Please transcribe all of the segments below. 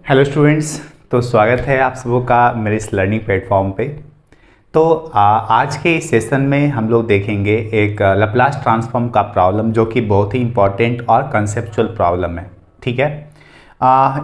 Hello students. तो स्वागत है आप सबों का मेरे इस लर्निंग प्लेटफॉर्म पे। तो आज के इस सेशन में हम लोग देखेंगे एक लैप्लास ट्रांसफॉर्म का प्रॉब्लम जो कि बहुत ही इंपॉर्टेंट और कंसेप्चुअल प्रॉब्लम है। ठीक है।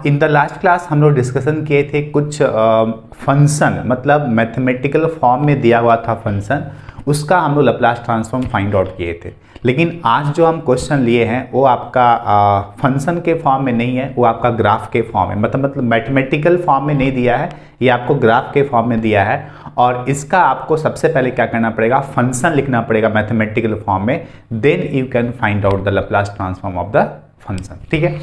इन द लास्ट क्लास हम लोग डिस्कशन किए थे कुछ फंक्शन, मतलब मैथमेटिकल फॉर्म में दिया हुआ था फंक्शन, उसका हम लोग लैप्लास ट्रांसफॉर्म फाइंड आउट किए थे। लेकिन आज जो हम क्वेश्चन लिए हैं वो आपका फंक्शन के फॉर्म में नहीं है, वो आपका ग्राफ के फॉर्म में, मतलब मैथमेटिकल फॉर्म में नहीं दिया है, ये आपको ग्राफ के फॉर्म में दिया है। और इसका आपको सबसे पहले क्या करना पड़ेगा, फंक्शन लिखना पड़ेगा मैथमेटिकल फॉर्म में, then you can find out the Laplace transform of the function. ठीक है।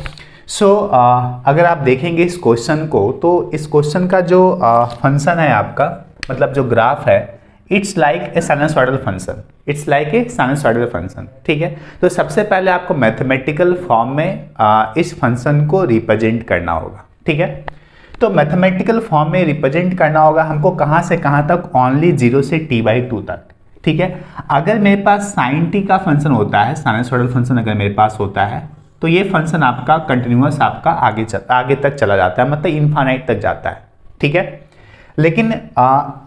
सो अगर आप देखेंगे इस क्वेश्चन को, तो इस क्वेश्चन का जो फंक्शन है आपका, मतलब जो ग्राफ है, it's like a sinusoidal function, it's like a sinusoidal function. ठीक है। तो सबसे पहले आपको मैथमेटिकल फॉर्म में इस फंक्शन को रिप्रेजेंट करना होगा। ठीक है। तो मैथमेटिकल फॉर्म में रिप्रेजेंट करना होगा हमको कहाँ से कहाँ तक, ओनली 0 से t/2 तक। ठीक है। अगर मेरे पास साइन टी का फंक्शन होता है, साइनसॉइडल फंक्शन अगर मेरे पास होता है, तो ये फंक्शन आपका कंटिन्यूअस आपका आगे तक चला जाता है, मतलब इनफाइनाइट तक जाता है। ठीक है। लेकिन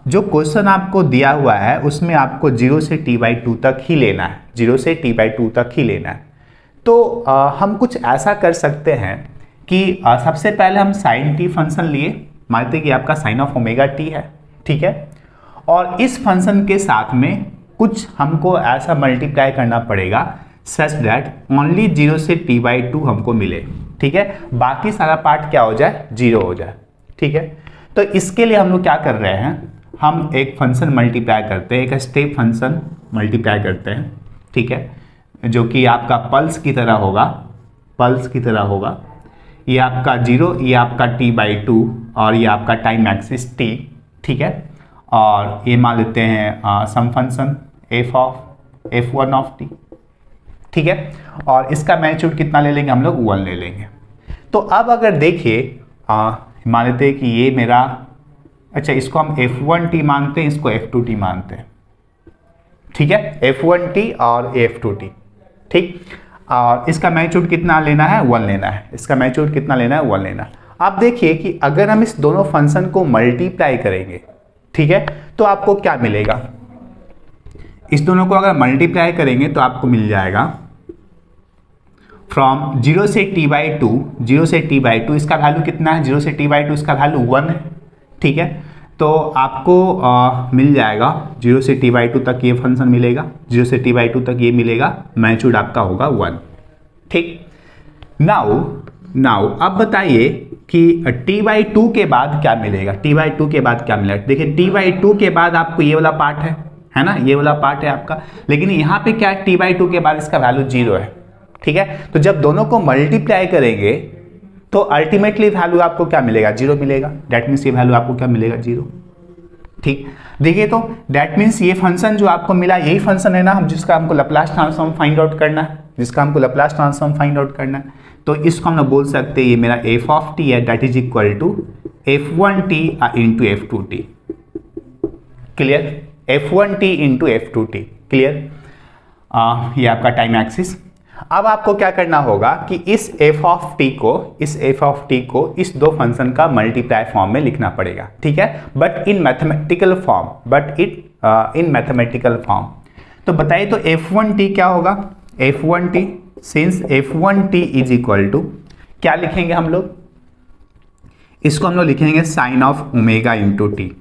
जो क्वेश्चन आपको दिया हुआ है उसमें आपको 0 से t/2 तक ही लेना है, 0 से t/2 तक ही लेना है। तो हम कुछ ऐसा कर सकते हैं कि सबसे पहले हम साइन टी फंक्शन लिए, मानते कि आपका साइन ऑफ ओमेगा टी है। ठीक है। और इस फंक्शन के साथ में कुछ हमको ऐसा मल्टीप्लाई करना पड़ेगा सच दैट ओनली 0 से t/2 हमको मिले। ठीक है। बाकी सारा पार्ट क्या हो जाए, 0 हो जाए। ठीक है। तो इसके लिए हम लोग क्या कर रहे हैं, हम एक फंक्शन मल्टीप्लाई करते हैं, एक स्टेप फंक्शन मल्टीप्लाई करते हैं। ठीक है। जो कि आपका पल्स की तरह होगा, पल्स की तरह होगा। ये आपका 0, ये आपका t/2 और ये आपका टाइम एक्सिस t। ठीक है। और ये मान लेते हैं सम फंक्शन f1 ऑफ t। ठीक है। और इसका मैग्नीट्यूड कितना ले लेंगे हम लोग, 1 ले लेंगे। तो अब अगर देखिए मान लेते हैं कि ये मेरा, अच्छा इसको हम f1t मानते हैं, इसको f2t मानते हैं। ठीक है। f1t और f2t। ठीक। और इसका मैग्नीट्यूड कितना लेना है, 1 लेना है। इसका मैग्नीट्यूड कितना लेना है, 1 लेना है। आप देखिए कि अगर हम इस दोनों फंक्शन को मल्टीप्लाई करेंगे, ठीक है, तो आपको क्या मिलेगा, इस दोनों को अगर मल्टीप्लाई करेंगे तो आपको मिल जाएगा फ्रॉम 0 से t/2, 0 से t/2 इसका वैल्यू कितना है, 0 से t/2 इसका वैल्यू 1 है। ठीक है। तो आपको मिल जाएगा 0 से t/2 तक ये फंक्शन मिलेगा, 0 से t/2 तक ये मिलेगा, मैग्नीट्यूड आपका होगा 1। ठीक। नाउ अब बताइए कि t/2 के बाद क्या मिलेगा, t/2 के बाद क्या मिलेगा। देखिए t/2 के बाद आपको ये वाला पार्ट है ना, ये वाला पार्ट है आपका, लेकिन यहाँ पे क्या है, t/2 के बाद इसका वैल्यू 0 है। ठीक है। तो जब दोनों को मल्टीप्लाई करेंगे तो अल्टीमेटली वैल्यू आपको क्या मिलेगा, 0 मिलेगा। दैट मीन्स ये वैल्यू आपको क्या मिलेगा, 0। ठीक। देखिए तो दैट मीन्स ये फंक्शन जो आपको मिला यही फंक्शन है ना, हम जिसका हमको लैप्लास ट्रांसफॉर्म फाइंड आउट करना है, जिसका हमको लैप्लास ट्रांसफॉर्म फाइंड आउट करना है। तो इसको हम लोग बोल सकते हैं ये मेरा f ऑफ टी है, that is equal to f1t into f2t। Clear, f1t into f2t। Clear. ये आपका टाइम एक्सिस। अब आपको क्या करना होगा कि इस f ऑफ t को इस दो फंक्शन का मल्टीप्लाई फॉर्म में लिखना पड़ेगा। ठीक है। But in mathematical form. तो बताइए तो f1t क्या होगा, f1t, since f1t is equal to क्या लिखेंगे हम लोग, इसको हम लोग लिखेंगे sine of omega into t.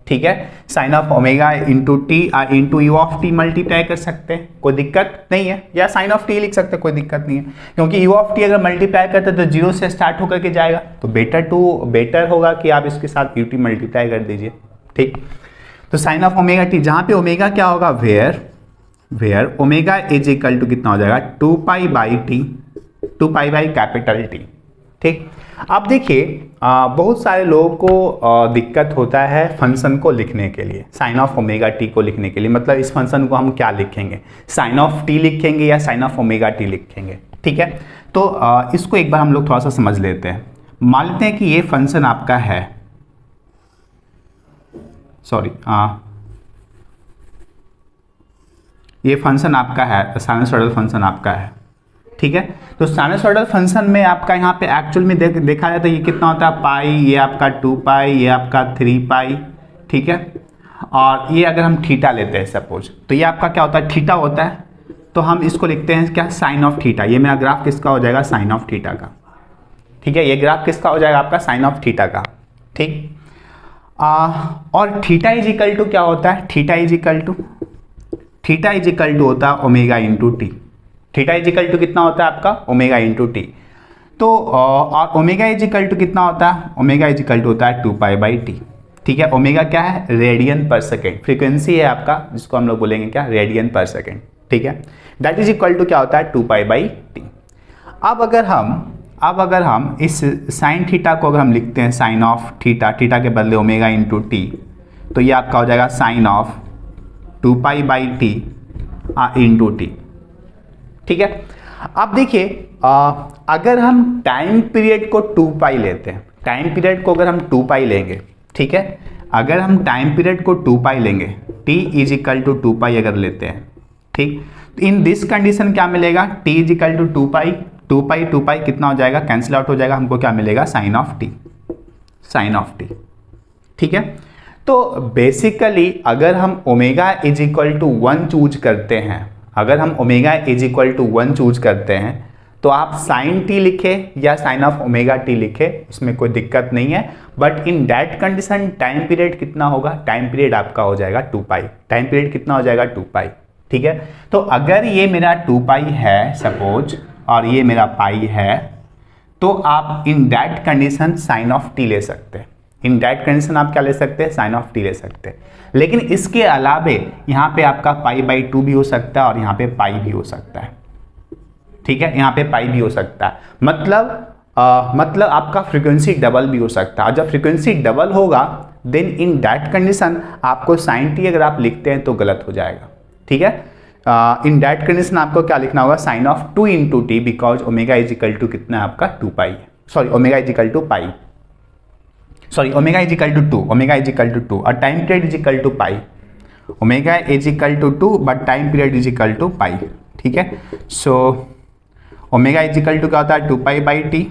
ठीक है। Sine of omega into t into u of t multiply कर सकते हैं, कोई दिक्कत नहीं है, या साइन ऑफ टी लिख सकते हैं, कोई दिक्कत नहीं है, क्योंकि यू ऑफ टी अगर मल्टीप्लाई करते तो 0 से स्टार्ट होकर के जाएगा, तो बेटर होगा कि आप इसके साथ यू टी मल्टीप्लाई कर दीजिए। ठीक। तो साइन ऑफ ओमेगा टी, जहां पे ओमेगा क्या होगा, where omega is equal to कितना हो जाएगा, 2π/t, 2π/T। ठीक। अब देखिए बहुत सारे लोगों को दिक्कत होता है फंक्शन को लिखने के लिए, साइन ऑफ ओमेगा टी को लिखने के लिए, मतलब इस फंक्शन को हम क्या लिखेंगे, साइन ऑफ टी लिखेंगे या साइन ऑफ ओमेगा टी लिखेंगे। ठीक है। तो इसको एक बार हम लोग थोड़ा सा समझ लेते हैं। मान लेते हैं कि ये फंक्शन आपका है, ये फंक्शन आपका है, साइनसॉइडल फंक्शन आपका है। ठीक है। तो साइनसॉइडल फंक्शन में आपका यहाँ पे एक्चुअल में देखा जाए तो ये कितना होता है पाई, ये आपका 2 पाई, ये आपका 3 पाई, ठीक है। और ये अगर हम थीटा लेते हैं सपोज, तो ये आपका क्या होता है थीटा होता है, तो हम इसको लिखते हैं क्या साइन ऑफ थीटा। ये मेरा ग्राफ किसका हो जाएगा साइन ऑफ थीटा का, ठीक है। ये ग्राफ किसका हो जाएगा आपका साइन ऑफ थीटा का, ठीक। और थीटा इज इक्वल टू क्या होता है, थीटा इज इक्वल टू होता है omega into t. Theta is equal to कितना होता है आपका ओमेगा इंटू टी। तो और ओमेगा इज इक्वल टू कितना होता है, ओमेगा इज इक्वल टू होता है 2 पाई बाई टी, ठीक है। ओमेगा क्या है रेडियन पर सेकेंड, फ्रीक्वेंसी है आपका जिसको हम लोग बोलेंगे क्या रेडियन पर सेकेंड, ठीक है। दैट इज इक्वल टू क्या होता है 2 पाई बाई टी। अब अगर हम इस साइन थीटा को अगर हम लिखते हैं साइन ऑफ थीटा, थीटा के बदले ओमेगा इंटू टी, तो ये आपका हो जाएगा sine of 2 pi by t into t, ठीक है। अब देखिए अगर हम टाइम पीरियड को 2 पाई लेते हैं, टाइम पीरियड को अगर हम 2 पाई लेंगे, ठीक है, अगर हम टाइम पीरियड को 2 पाई लेंगे, t इज इक्वल टू 2 पाई अगर लेते हैं, ठीक, तो इन दिस कंडीशन क्या मिलेगा t इज इक्वल टू 2 पाई, 2 पाई कितना हो जाएगा कैंसिल आउट हो जाएगा, हमको क्या मिलेगा sine of t, sine of t, ठीक है। तो बेसिकली अगर हम omega is equal to 1 choose करते हैं, अगर हम omega is equal to 1 choose करते हैं, तो आप साइन टी लिखे या साइन ऑफ ओमेगा टी लिखे, उसमें कोई दिक्कत नहीं है। But in that condition time period कितना होगा, टाइम पीरियड आपका हो जाएगा 2 पाई, टाइम पीरियड कितना हो जाएगा 2 पाई, ठीक है। तो अगर ये मेरा 2 पाई है सपोज और ये मेरा पाई है, तो आप in that condition sine of t ले सकते हैं, इन दैट कंडीशन आप क्या ले सकते हैं साइन ऑफ टी ले सकते हैं। लेकिन इसके अलावे यहाँ पे आपका पाई बाई 2 भी हो सकता है और यहाँ पे पाई भी हो सकता है, ठीक है, यहाँ पे पाई भी हो सकता है। मतलब आपका फ्रीक्वेंसी डबल भी हो सकता है। जब फ्रीक्वेंसी डबल होगा देन इन दैट कंडीशन आपको साइन टी अगर आप लिखते हैं तो गलत हो जाएगा, ठीक है। इन दैट कंडीशन आपको क्या लिखना होगा sine of 2 into t, because omega is equal to कितना है आपका 2 pi, sorry omega is equal to pi, sorry omega is equal to 2, omega is equal to 2 और time period is equal to pi, omega is equal to 2 but time period is equal to pi, ठीक है। So omega is equal to क्या होता है 2 pi by t,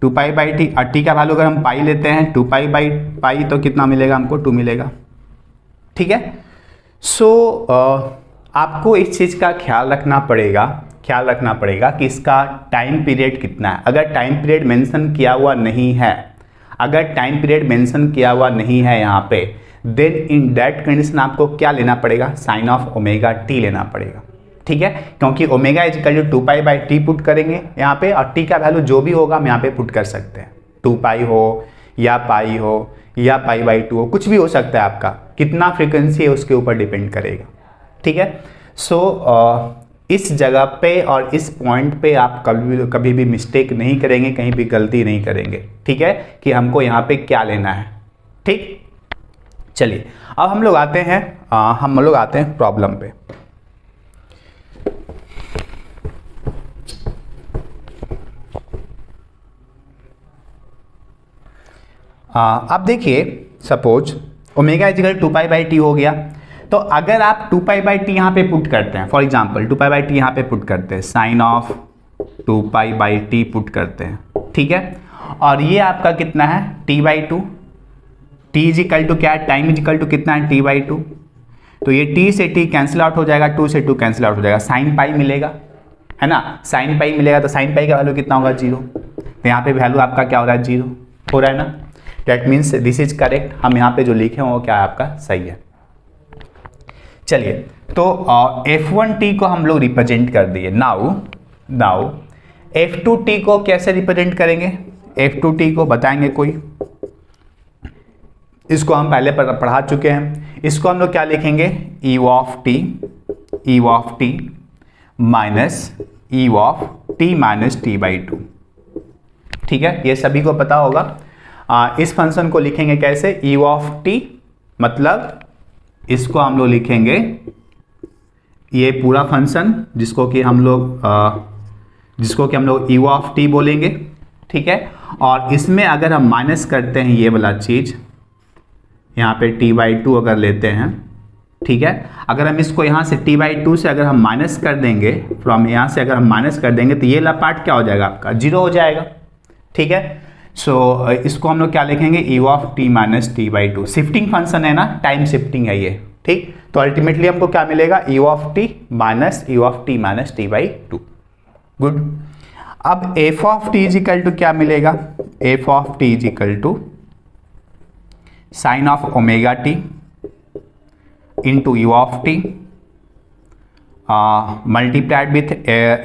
2 pi by T, और T का value अगर हम पाई लेते हैं 2 पाई बाई पाई तो कितना मिलेगा हमको 2 मिलेगा, ठीक है। सो आपको इस चीज़ का ख्याल रखना पड़ेगा कि इसका टाइम पीरियड कितना है। अगर टाइम पीरियड मेंशन किया हुआ नहीं है, अगर टाइम पीरियड मेंशन किया हुआ नहीं है यहाँ पे, देन इन दैट कंडीशन आपको क्या लेना पड़ेगा साइन ऑफ ओमेगा टी लेना पड़ेगा, ठीक है। क्योंकि omega is equal to 2 pi by t put करेंगे यहाँ पे, और टी का वैल्यू जो भी होगा हम यहाँ पे पुट कर सकते हैं, 2 पाई हो या पाई बाई 2 हो, कुछ भी हो सकता है आपका, कितना फ्रीक्वेंसी है उसके ऊपर डिपेंड करेगा, ठीक है। सो इस जगह पे और इस पॉइंट पे आप कभी भी मिस्टेक नहीं करेंगे, कहीं भी गलती नहीं करेंगे, ठीक है, कि हमको यहाँ पे क्या लेना है, ठीक। चलिए अब हम लोग आते हैं प्रॉब्लम पे। अब देखिए suppose omega is equal 2 pi by T हो गया, तो अगर आप 2 पाई बाई टी यहाँ पे पुट करते हैं, for example 2 pi by t यहाँ पे पुट करते हैं, sine of 2 pi by t put करते हैं, ठीक है। और ये आपका कितना है t by 2, t is equal to क्या है टाइम इज इक्वल टू कितना है t बाई 2, तो ये t से t कैंसिल आउट हो जाएगा, 2 से 2 कैंसिल आउट हो जाएगा, साइन पाई मिलेगा, है ना, साइन पाई मिलेगा। तो साइन पाई का वैल्यू कितना होगा 0, तो यहाँ पे वैल्यू आपका क्या हो रहा है 0 हो रहा है ना, that means this is correct. हम यहाँ पे जो लिखे हैं वो क्या है आपका सही है। चलिए तो F1t को हम लोग रिप्रेजेंट कर दिए। नाउ F2t को कैसे रिप्रेजेंट करेंगे, F2t को बताएंगे कोई, इसको हम पहले पढ़ा चुके हैं। इसको हम लोग क्या लिखेंगे e of t minus e of t minus t by 2, ठीक है, ये सभी को पता होगा। इस फंक्शन को लिखेंगे कैसे e ऑफ t, मतलब इसको हम लोग लिखेंगे ये पूरा फंक्शन जिसको कि हम लोग e ऑफ t बोलेंगे, ठीक है। और इसमें अगर हम माइनस करते हैं ये वाला चीज, यहाँ पे t बाई 2 अगर लेते हैं ठीक है। अगर हम इसको यहाँ से t/2 से अगर हम माइनस कर देंगे, फ्रॉम यहाँ से अगर हम माइनस कर देंगे तो ये वाला पार्ट क्या हो जाएगा आपका, 0 हो जाएगा। ठीक है। सो इसको हम लोग क्या लिखेंगे, u of t minus t/2। Shifting function है ना, टाइम शिफ्टिंग है ये। ठीक, तो अल्टीमेटली हमको क्या मिलेगा, u of t minus t/2। Good. अब f of t is equal to क्या मिलेगा, f of t is equal to sine of omega t into u of t multiplied with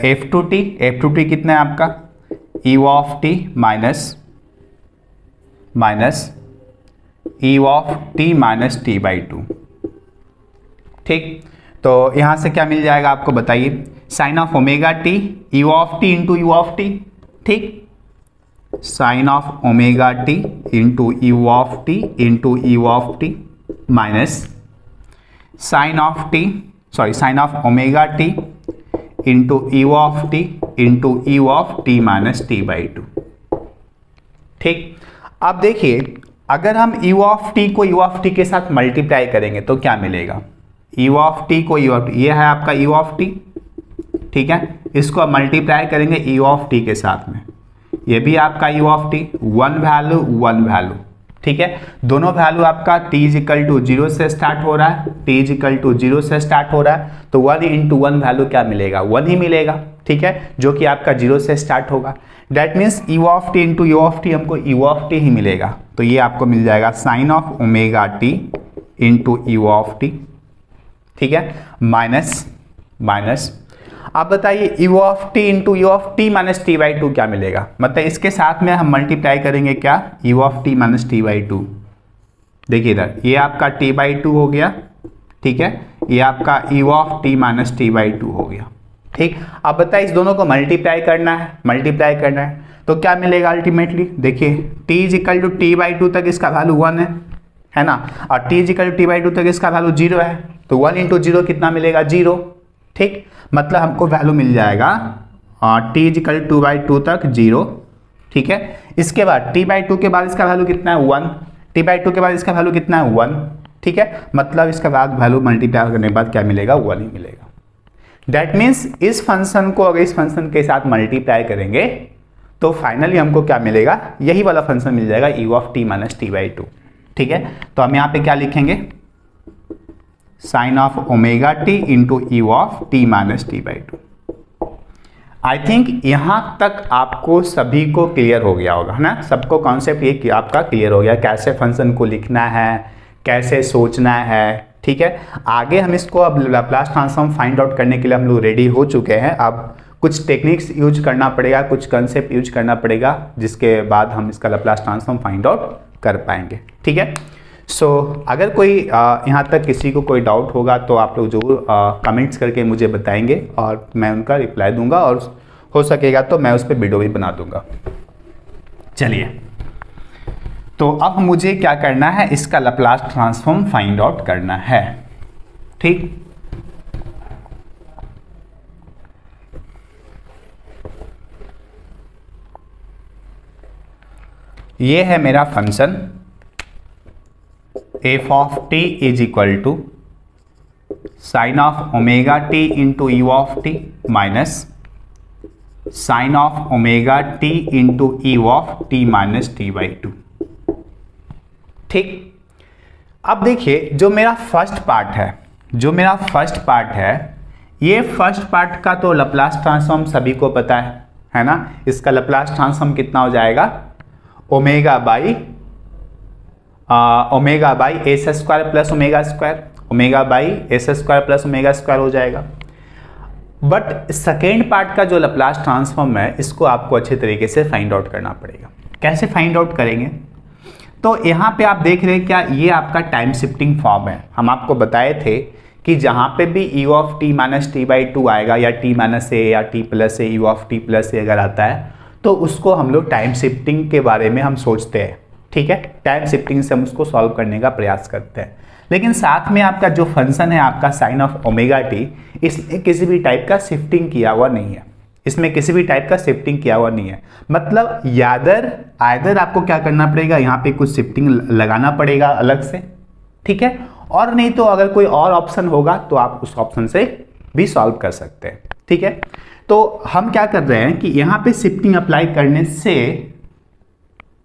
f2t। f2t कितना है आपका, u of t minus u of t minus t/2। ठीक, तो यहां से क्या मिल जाएगा आपको बताइए, sine of omega t u of t into u of t। ठीक, sine of omega t into u of t into u of t minus sine of omega t into u of t into u of t minus t/2। ठीक, अब देखिए अगर हम u of t को u of t के साथ multiply करेंगे तो क्या मिलेगा, u ऑफ t को u ऑफ t, ये है आपका u ऑफ t। ठीक है, इसको आप मल्टीप्लाई करेंगे u ऑफ t के साथ में, ये भी आपका u of t, one value. ठीक है, दोनों वैल्यू आपका t इज इक्वल टू 0 से स्टार्ट हो रहा है, t इज इक्वल टू 0 से स्टार्ट हो रहा है, तो 1 इंटू 1 वैल्यू क्या मिलेगा, 1 ही मिलेगा। ठीक है, जो कि आपका 0 से स्टार्ट होगा। That means u of t into u of t हमको u ऑफ t ही मिलेगा, तो ये आपको मिल जाएगा sine of omega t into u of t। ठीक है, माइनस अब बताइए u of t into u of t minus t/2 क्या मिलेगा, मतलब इसके साथ में हम मल्टीप्लाई करेंगे क्या, u of t minus t/2। देखिए इधर ये आपका t/2 हो गया। ठीक है, ये आपका u of t minus t/2 हो गया। ठीक, अब बताइए इस दोनों को मल्टीप्लाई करना है तो क्या मिलेगा अल्टीमेटली, देखिए t is equal to t/2 तक इसका वैल्यू 1 है ना, और t is equal to t/2 तक इसका वैल्यू 0 है, तो 1 इंटू 0 कितना मिलेगा, 0। ठीक, मतलब हमको वैल्यू मिल जाएगा t इज इक्वल टू 2/2 तक 0। ठीक है, इसके बाद t/2 के बाद इसका वैल्यू कितना है, 1। t/2 के बाद इसका वैल्यू कितना है, 1। ठीक है, मतलब इसका बाद वैल्यू मल्टीप्लाई करने के बाद क्या मिलेगा, 1 ही मिलेगा। दैट मीन्स इस फंक्शन को अगर इस फंक्शन के साथ मल्टीप्लाई करेंगे तो फाइनली हमको क्या मिलेगा, यही वाला फंक्शन मिल जाएगा u of t minus t/2। ठीक है, तो हम यहाँ पे क्या लिखेंगे, sine of omega t into u of t minus t/2। I think यहाँ तक आपको सभी को क्लियर हो गया होगा, है ना, सबको कॉन्सेप्ट ये कि आपका क्लियर हो गया, कैसे फंक्शन को लिखना है, कैसे सोचना है। ठीक है, आगे हम इसको अब लैप्लास ट्रांसफॉर्म फाइंड आउट करने के लिए हम लोग रेडी हो चुके हैं। अब कुछ टेक्निक्स यूज करना पड़ेगा, कुछ कंसेप्ट यूज करना पड़ेगा, जिसके बाद हम इसका लैप्लास ट्रांसफॉर्म फाइंड आउट कर पाएंगे। ठीक है, सो अगर कोई यहाँ तक किसी को कोई डाउट होगा तो आप लोग जरूर कमेंट्स करके मुझे बताएंगे और मैं उनका रिप्लाई दूंगा, और हो सकेगा तो मैं उस पर वीडियो भी बना दूंगा। चलिए, तो अब मुझे क्या करना है, इसका लैप्लास ट्रांसफॉर्म फाइंड आउट करना है। ठीक, ये है मेरा function f of t is equal to sine of omega t into u of t minus sine of omega t into u of t minus t/2। ठीक, अब देखिए जो मेरा फर्स्ट पार्ट है, ये फर्स्ट पार्ट का तो लैप्लास ट्रांसफॉर्म सभी को पता है ना। इसका लैप्लास ट्रांसफॉर्म कितना हो जाएगा, omega by s square plus omega square, omega by s square plus omega square हो जाएगा। बट सेकेंड पार्ट का जो लैप्लास ट्रांसफॉर्म है, इसको आपको अच्छे तरीके से फाइंड आउट करना पड़ेगा। कैसे फाइंड आउट करेंगे, तो यहाँ पे आप देख रहे हैं क्या, ये आपका टाइम शिफ्टिंग फॉर्म है। हम आपको बताए थे कि जहाँ पे भी u of t minus t/2 आएगा, या t माइनस ए या t plus A, u of t plus A अगर आता है तो उसको हम लोग टाइम शिफ्टिंग के बारे में हम सोचते हैं। ठीक है, टाइम शिफ्टिंग से हम उसको सॉल्व करने का प्रयास करते हैं। लेकिन साथ में आपका जो फंक्शन है आपका साइन ऑफ ओमेगा t, इसमें किसी भी टाइप का शिफ्टिंग किया हुआ नहीं है, मतलब आइदर आपको क्या करना पड़ेगा, यहाँ पे कुछ शिफ्टिंग लगाना पड़ेगा अलग से। ठीक है, और नहीं तो अगर कोई और ऑप्शन होगा तो आप उस ऑप्शन से भी सॉल्व कर सकते हैं। ठीक है, तो हम क्या कर रहे हैं कि यहाँ पे शिफ्टिंग अप्लाई करने से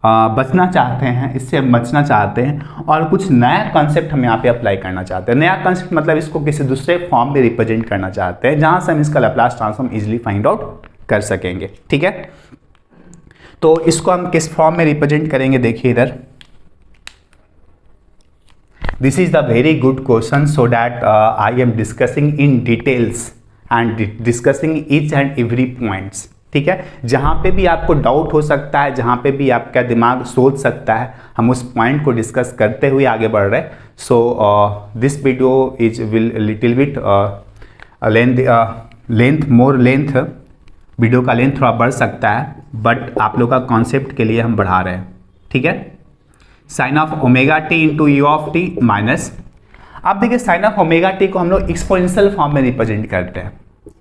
बचना चाहते हैं, इससे हम बचना चाहते हैं और कुछ नया कॉन्सेप्ट हम यहाँ पे अप्लाई करना चाहते हैं। नया कॉन्सेप्ट मतलब इसको किसी दूसरे फॉर्म में रिप्रेजेंट करना चाहते हैं जहाँ से हम इसका Laplace transform easily find out कर सकेंगे। ठीक है, तो इसको हम किस फॉर्म में रिप्रेजेंट करेंगे, देखिए इधर, this is the very good question, so that I am discussing in details and discussing each and every points. ठीक है, जहाँ पे भी आपको डाउट हो सकता है, जहाँ पे भी आपका दिमाग सोच सकता है, हम उस पॉइंट को डिस्कस करते हुए आगे बढ़ रहे हैं। So this video is will little bit length video का लेंथ थोड़ा बढ़ सकता है, बट आप लोग का कॉन्सेप्ट के लिए हम बढ़ा रहे हैं। ठीक है, sine of omega t into u of t minus, अब देखिए साइन ऑफ ओमेगा टी को हम लोग एक्सपोनेंशियल फॉर्म में रिप्रेजेंट करते हैं,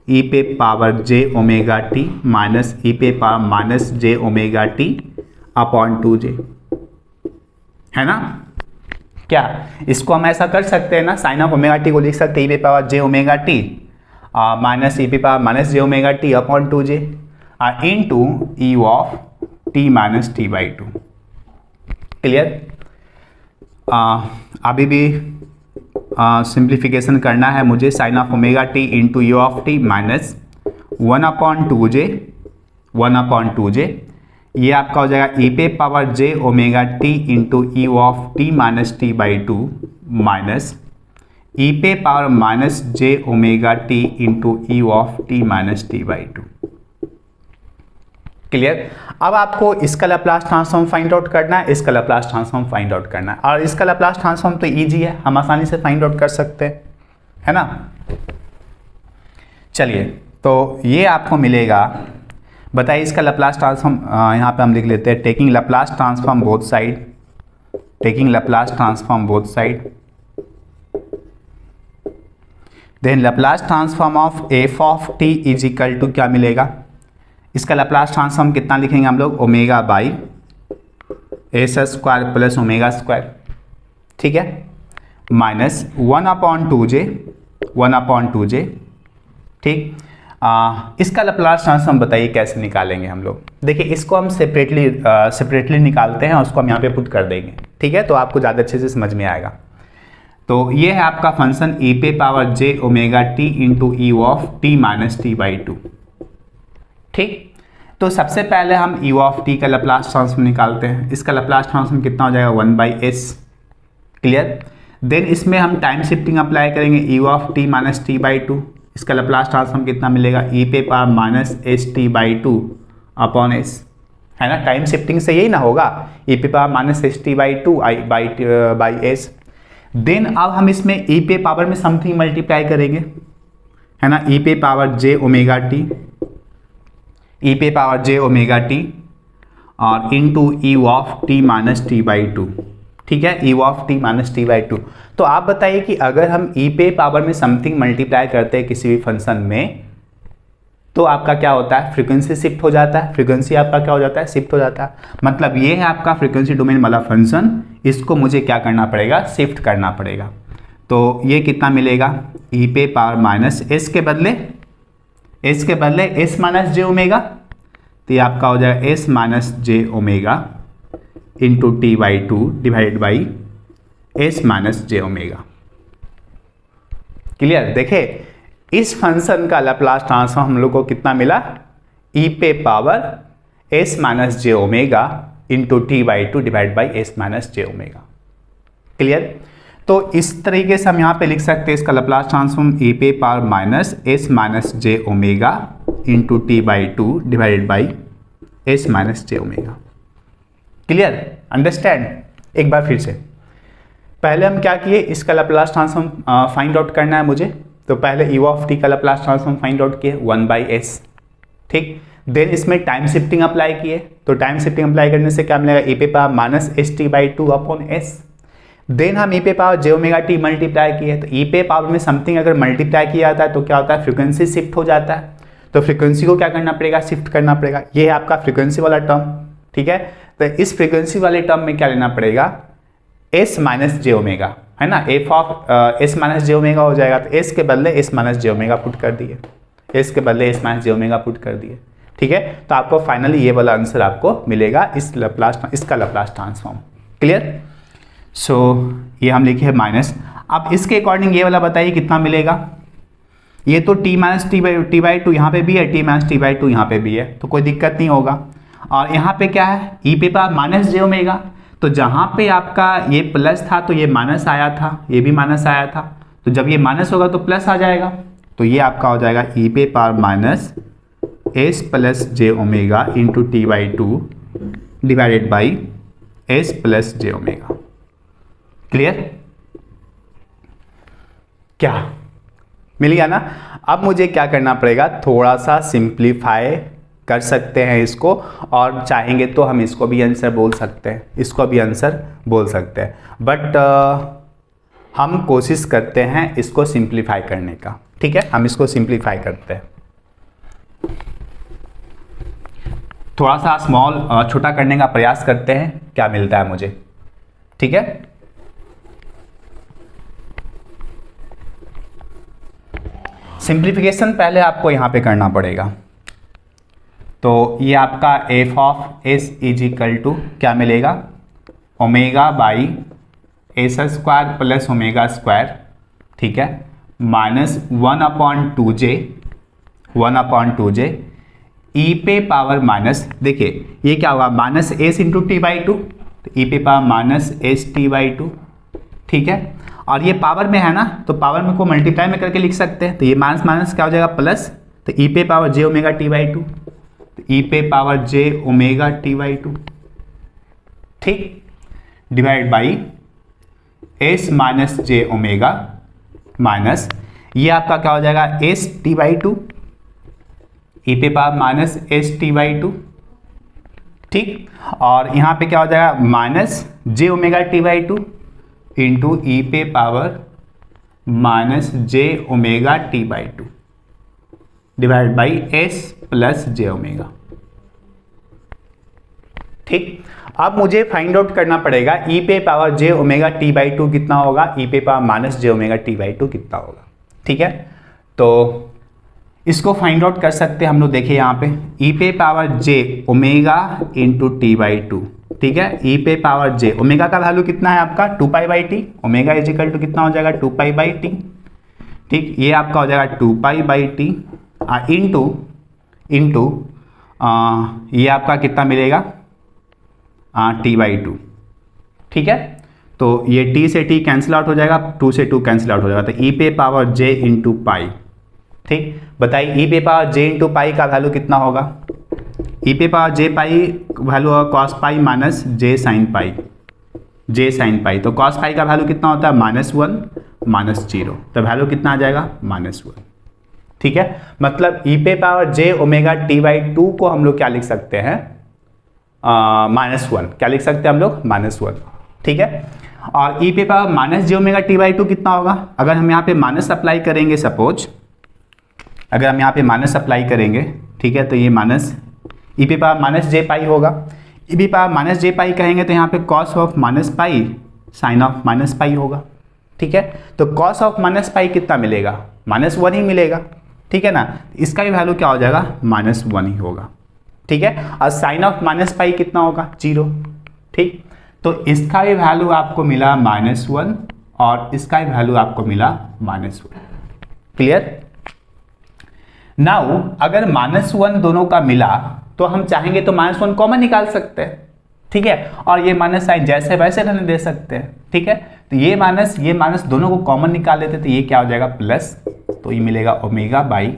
ई पे power j omega t minus e पे power minus j omega t upon 2j, है ना। क्या इसको हम ऐसा कर सकते हैं ना, साइन ऑफ ओमेगा टी को लिख सकते हैं ई पे power j omega t minus e पे power minus j omega t upon 2j into e of t minus t by 2। Clear, अभी भी सिंप्लीफिकेशन करना है मुझे, sine of omega t into u of t minus 1/2j, ये आपका हो जाएगा ई पे power j omega t into e of t minus t by 2 minus e पे power minus j omega t into e of t minus t by 2। Clear, अब आपको इसका Laplace transform find out करना है, इसका Laplace transform find out करना है, और इसका लैप्लास ट्रांसफॉर्म तो इजी है, हम आसानी से फाइंड आउट कर सकते हैं, है ना। चलिए, तो ये आपको मिलेगा, बताइए इसका लैप्लास ट्रांसफॉर्म, यहाँ पे हम लिख लेते हैं taking Laplace transform both side, taking Laplace transform both side, then Laplace transform of f of t is equal to क्या मिलेगा, इसका लैप्लास ट्रांसफॉर्म कितना लिखेंगे हम लोग, omega by s square plus omega square. ठीक है, माइनस 1/2j। ठीक, इसका लैप्लास ट्रांसफॉर्म बताइए कैसे निकालेंगे हम लोग। देखिए इसको हम सेपरेटली निकालते हैं और उसको हम यहाँ पे पुट कर देंगे। ठीक है, तो आपको ज़्यादा अच्छे से समझ में आएगा। तो ये है आपका फंक्शन ई पे power j omega t into e of t minus t by 2। ठीक, तो सबसे पहले हम u ऑफ t का लैप्लास ट्रांसफॉर्म निकालते हैं, इसका लैप्लास ट्रांसफॉर्म कितना हो जाएगा 1/s। क्लियर, देन इसमें हम टाइम शिफ्टिंग अप्लाई करेंगे, u of t minus t by 2, इसका लैप्लास ट्रांसफॉर्म कितना मिलेगा, e पे power minus s t by 2 upon S, है ना। टाइम शिफ्टिंग से यही ना होगा, e पे power minus s t by 2 by s. Then अब हम इसमें e पे पावर में समथिंग मल्टीप्लाई करेंगे, है ना, e पे पावर जे ओमेगा टी, ई पे पावर जे ओमेगा टी और into e of t minus t by 2। ठीक है, ई of t minus t by 2। तो आप बताइए कि अगर हम ई पे पावर में समथिंग मल्टीप्लाई करते हैं किसी भी फंक्शन में, तो आपका क्या होता है, फ्रीक्वेंसी शिफ्ट हो जाता है, फ्रीक्वेंसी आपका क्या हो जाता है, शिफ्ट हो जाता है। मतलब ये है आपका फ्रीक्वेंसी डोमेन वाला फंक्शन, इसको मुझे क्या करना पड़ेगा, शिफ्ट करना पड़ेगा। तो ये कितना मिलेगा, ई पे पावर माइनस एस के बदले एस माइनस जे ओमेगा, तो ये आपका हो जाएगा S minus j omega into t by 2 divided by s minus j omega. Clear, देखे इस फंक्शन का लैप्लास ट्रांसफॉर्म हम लोग को कितना मिला, ई पे power S minus j omega into t by 2 divide by s minus j omega. Clear, तो इस तरीके से हम यहाँ पे लिख सकते हैं इसका लैप्लास ट्रांसफॉर्म ई पे power minus s minus j omega into t by 2 divided by s minus j omega. Clear, understand. एक बार फिर से, पहले हम क्या किए, इसका लैप्लास ट्रांसफॉर्म फाइंड आउट करना है मुझे, तो पहले ई ऑफ टी का लैप्लास ट्रांसफॉर्म फाइंड आउट किए 1/s। ठीक, देन इसमें टाइम शिफ्टिंग अप्लाई किए, तो टाइम शिफ्टिंग अप्लाई करने से क्या मिलेगा, ई पे power minus s t by 2 upon s. Then हम ई पे power j omega t multiply किए, तो ई पे पावर में समथिंग अगर मल्टीप्लाई किया जाता है तो क्या होता है, फ्रीक्वेंसी शिफ्ट हो जाता है, तो फ्रीक्वेंसी को क्या करना पड़ेगा, शिफ्ट करना पड़ेगा। ये है आपका फ्रीक्वेंसी वाला टर्म। ठीक है, तो इस फ्रीक्वेंसी वाले टर्म में क्या लेना पड़ेगा, एस माइनस जे ओमेगा, है ना, F of s minus j omega हो जाएगा। तो एस के बदले S minus j omega put कर दिए, एस के बदले S minus j omega put कर दिए। ठीक है, तो आपको फाइनली ये वाला आंसर आपको मिलेगा इसका लैप्लास ट्रांसफॉर्म। क्लियर? सो ये हम लिखे माइनस। अब इसके अकॉर्डिंग ये वाला बताइए कितना मिलेगा। ये तो t minus t by to यहाँ पे भी है, t minus t by to यहाँ पे भी है, तो कोई दिक्कत नहीं होगा। और यहाँ पे क्या है, ई पे पावर माइनस जे ओमेगा, तो जहाँ पे आपका ये प्लस था तो ये माइनस आया था, ये भी माइनस आया था, तो जब ये माइनस होगा तो प्लस आ जाएगा। तो ये आपका हो जाएगा ई पे power minus S plus j omega into t by two divided by s plus j omega. Clear? क्या मिल गया ना? अब मुझे क्या करना पड़ेगा, थोड़ा सा सिंप्लीफाई कर सकते हैं इसको, और चाहेंगे तो हम इसको भी आंसर बोल सकते हैं, इसको भी आंसर बोल सकते हैं, बट हम कोशिश करते हैं इसको सिंप्लीफाई करने का। ठीक है, हम इसको सिंप्लीफाई करते हैं, थोड़ा सा स्मॉल छोटा करने का प्रयास करते हैं, क्या मिलता है मुझे। ठीक है, सिंप्लीफिकेशन पहले आपको यहां पे करना पड़ेगा। तो ये आपका f of s is equal to क्या मिलेगा, omega by s square plus omega square, ठीक है, माइनस 1/2 जे ई पे पावर माइनस, देखिए ये क्या होगा, minus S into t by two, तो ई पे power minus s t by two. ठीक है, और ये पावर में है ना, तो पावर में को मल्टीप्लाई में करके लिख सकते हैं, तो ये माइनस माइनस क्या हो जाएगा प्लस, तो ई पे power j omega t by two, तो ई पे power j omega t by two, ठीक, divide by s minus j omega minus ये आपका क्या हो जाएगा s t by two, e पे power minus s t by two, ठीक, और यहाँ पे क्या हो जाएगा minus j omega t by two into e पे power minus j omega t by two divide by s plus j omega. ठीक, अब मुझे फाइंड आउट करना पड़ेगा ई पे power j omega t by to कितना होगा, ई पे power minus j omega t by to कितना होगा। ठीक है, तो इसको फाइंड आउट कर सकते हैं हम लोग। देखिए यहाँ पे ई पे power j omega into t by two, ठीक है, ई पे पावर जे ओमेगा का वैल्यू कितना है आपका 2 pi by t, omega is equal to कितना हो जाएगा 2 पाई बाई टी, ठीक, ये आपका हो जाएगा 2 पाई बाई टी इंटू ये आपका कितना मिलेगा टी बाई टू। ठीक है, तो ये टी से टी कैंसिल आउट हो जाएगा, 2 से 2 कैंसिल आउट हो जाएगा, तो ई पे पावर जे इंटू पाई। ठीक, बताइए ई पे पावर जे इंटू पाई का वैल्यू कितना होगा, ई पे पावर जे पाई वैल्यू होगा कॉस पाई माइनस जे साइन पाई, तो कॉस पाई का वैल्यू कितना होता है -1 -0, तो वैल्यू कितना आ जाएगा -1। ठीक है, मतलब ई पे power j omega t by to को हम लोग क्या लिख सकते हैं -1, क्या लिख सकते हैं हम लोग -1। ठीक है, और ई पे power minus j omega t by to कितना होगा, अगर हम यहाँ पे माइनस अप्लाई करेंगे, सपोज अगर हम यहाँ पे माइनस अप्लाई करेंगे, ठीक है, तो ये माइनस ई पे पावर माइनस जे पाई होगा, ई पे पावर माइनस जे पाई कहेंगे तो यहाँ पे cos of minus pi sine of minus pi होगा। ठीक है, तो कॉस ऑफ माइनस पाई कितना मिलेगा, -1 ही मिलेगा। ठीक है ना, इसका भी वैल्यू क्या हो जाएगा -1 ही होगा। ठीक है, और साइन ऑफ माइनस पाई कितना होगा 0। ठीक, तो इसका भी वैल्यू आपको मिला -1 और इसका भी वैल्यू आपको मिला -1। क्लियर? नाउ अगर -1 दोनों का मिला तो हम चाहेंगे तो -1 कॉमन निकाल सकते हैं। ठीक है, और ये माइनस साइन जैसे वैसे रहने दे सकते हैं। ठीक है, तो ये माइनस दोनों को कॉमन निकाल लेते तो ये क्या हो जाएगा प्लस, तो ये मिलेगा omega by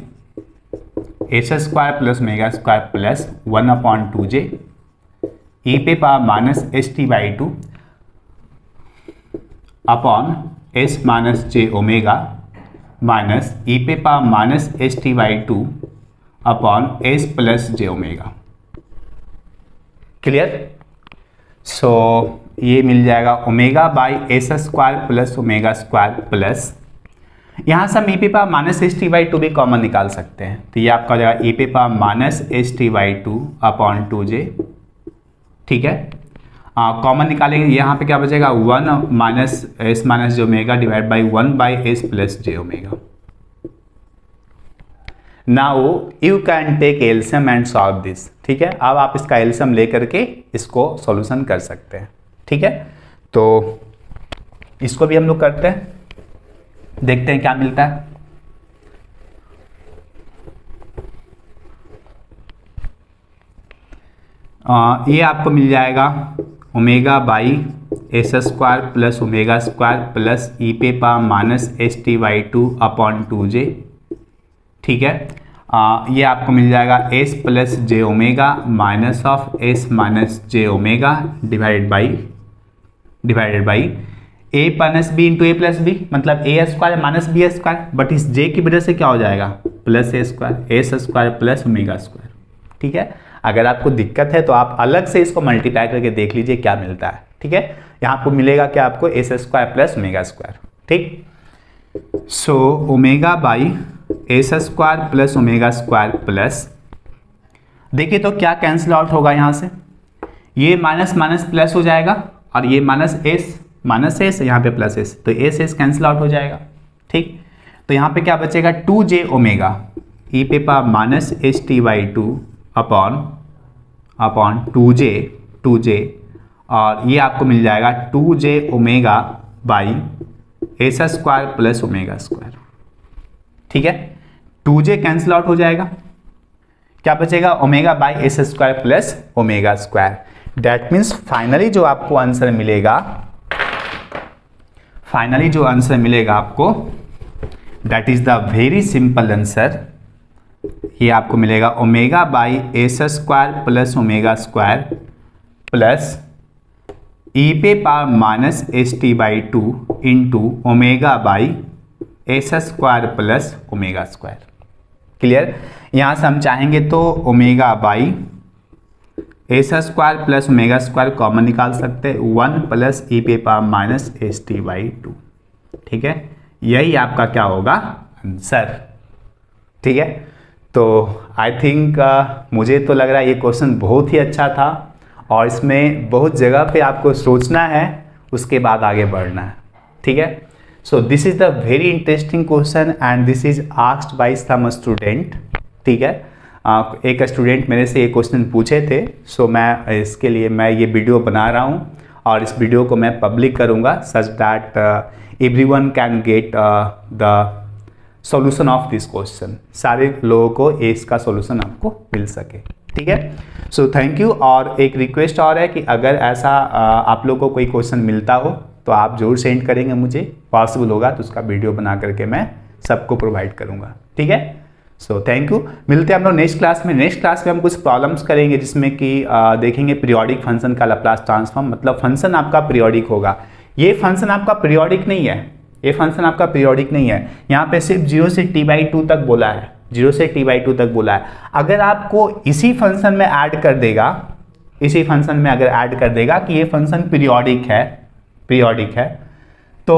s square plus omega square plus 1/2 j e पे power minus s t by two upon s minus j omega minus e पे power minus s t by two upon s plus j omega. Clear? So ये मिल जाएगा omega by s square plus omega square plus, यहाँ से हम e पे power minus s t by two भी common निकाल सकते हैं, तो ये आपका हो जाएगा ई पे power minus s t by two upon 2 j. ठीक है, कॉमन निकालेंगे, यहाँ पे क्या बचेगा 1 minus s minus j omega divide by 1 by s plus j omega. Now you can take LCM and solve this. ठीक है, अब आप इसका एलसीएम लेकर के इसको सॉल्यूशन कर सकते हैं। ठीक है, तो इसको भी हम लोग करते हैं, देखते हैं क्या मिलता है। ये आपको मिल जाएगा omega by s square plus omega square plus e पे power minus s t by 2 upon 2j। ठीक है, ये आपको मिल जाएगा s plus j omega minus of s minus j omega divided by a minus b into a plus b, मतलब a square minus b square, but इस j की वजह से क्या हो जाएगा plus a square, s square plus omega square. ठीक है, अगर आपको दिक्कत है तो आप अलग से इसको मल्टीप्लाई करके देख लीजिए क्या मिलता है। ठीक है, यहाँ आपको मिलेगा क्या, आपको s square plus omega square. ठीक, so omega by s square plus omega square plus, देखिए तो क्या कैंसिल आउट होगा यहाँ से, ये माइनस माइनस प्लस हो जाएगा और ये माइनस एस यहाँ पे प्लस एस, तो एस कैंसिल आउट हो जाएगा। ठीक, तो यहाँ पे क्या बचेगा 2j ओमेगा ई पे power minus s t by 2 upon 2j, और ये आपको मिल जाएगा 2j omega by s square plus omega square. ठीक है, 2j कैंसिल आउट हो जाएगा, क्या बचेगा omega by s square plus omega square. That means finally जो आंसर मिलेगा आपको, that is the very simple answer. ये आपको मिलेगा omega by s square plus omega square plus e पे power minus s t by 2 into omega by s square plus omega square. Clear, यहाँ से हम चाहेंगे तो omega by s square plus omega square common निकाल सकते हैं, 1 plus e पे power minus s t by 2। ठीक है, यही आपका क्या होगा आंसर। ठीक है, तो आई थिंक मुझे तो लग रहा है ये क्वेश्चन बहुत ही अच्छा था और इसमें बहुत जगह पे आपको सोचना है, उसके बाद आगे बढ़ना है। ठीक है, so this is the very interesting question and this is asked by some student. ठीक है, एक स्टूडेंट मेरे से ये क्वेश्चन पूछे थे, सो मैं इसके लिए ये वीडियो बना रहा हूँ और इस वीडियो को मैं पब्लिक करूँगा such that everyone can get the solution of this question, सारे लोगों को इसका सॉल्यूशन आपको मिल सके। ठीक है, सो थैंक यू। और एक रिक्वेस्ट और है कि अगर ऐसा आप लोगों को कोई क्वेश्चन मिलता हो तो आप जरूर सेंड करेंगे मुझे, पॉसिबल होगा तो उसका वीडियो बना करके मैं सबको प्रोवाइड करूँगा। ठीक है, सो थैंक यू। मिलते हैं हम लोग नेक्स्ट क्लास में। नेक्स्ट क्लास में हम कुछ प्रॉब्लम्स करेंगे जिसमें कि देखेंगे पीरियोडिक फंक्शन का लैप्लास ट्रांसफॉर्म, मतलब फंक्शन आपका पीरियोडिक होगा। ये फंक्शन आपका पीरियोडिक नहीं है, ये फंक्शन आपका पीरियोडिक नहीं है, यहाँ पे सिर्फ 0 से t/2 तक बोला है, 0 से t/2 तक बोला है। अगर आपको इसी फंक्शन में ऐड कर देगा, इसी फंक्शन में अगर ऐड कर देगा कि ये फंक्शन पीरियोडिक है, तो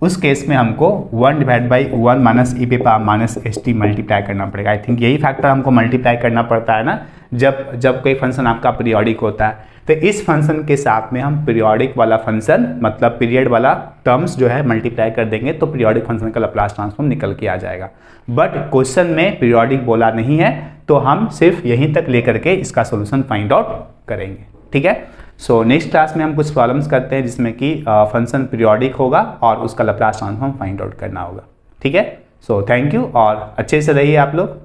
उस केस में हमको 1 डिवाइड बाई 1 माइनस ई पे power minus s T multiply करना पड़ेगा। आई थिंक यही फैक्टर हमको मल्टीप्लाई करना पड़ता है ना, जब कोई फंक्शन आपका पीरियोडिक होता है। तो इस फंक्शन के साथ में हम पीरियोडिक वाला फंक्शन, मतलब पीरियड वाला टर्म्स जो है मल्टीप्लाई कर देंगे तो पीरियोडिक फंक्शन का लैप्लास ट्रांसफॉर्म निकल के आ जाएगा। बट क्वेश्चन में पीरियोडिक बोला नहीं है, तो हम सिर्फ यहीं तक लेकर के इसका सोल्यूशन फाइंड आउट करेंगे। ठीक है, सो नेक्स्ट क्लास में हम कुछ प्रॉब्लम्स करते हैं जिसमें कि फंक्शन पीरियोडिक होगा और उसका लैप्लास ट्रांसफॉर्म फाइंड आउट करना होगा। ठीक है, सो थैंक यू और अच्छे से रहिए आप लोग।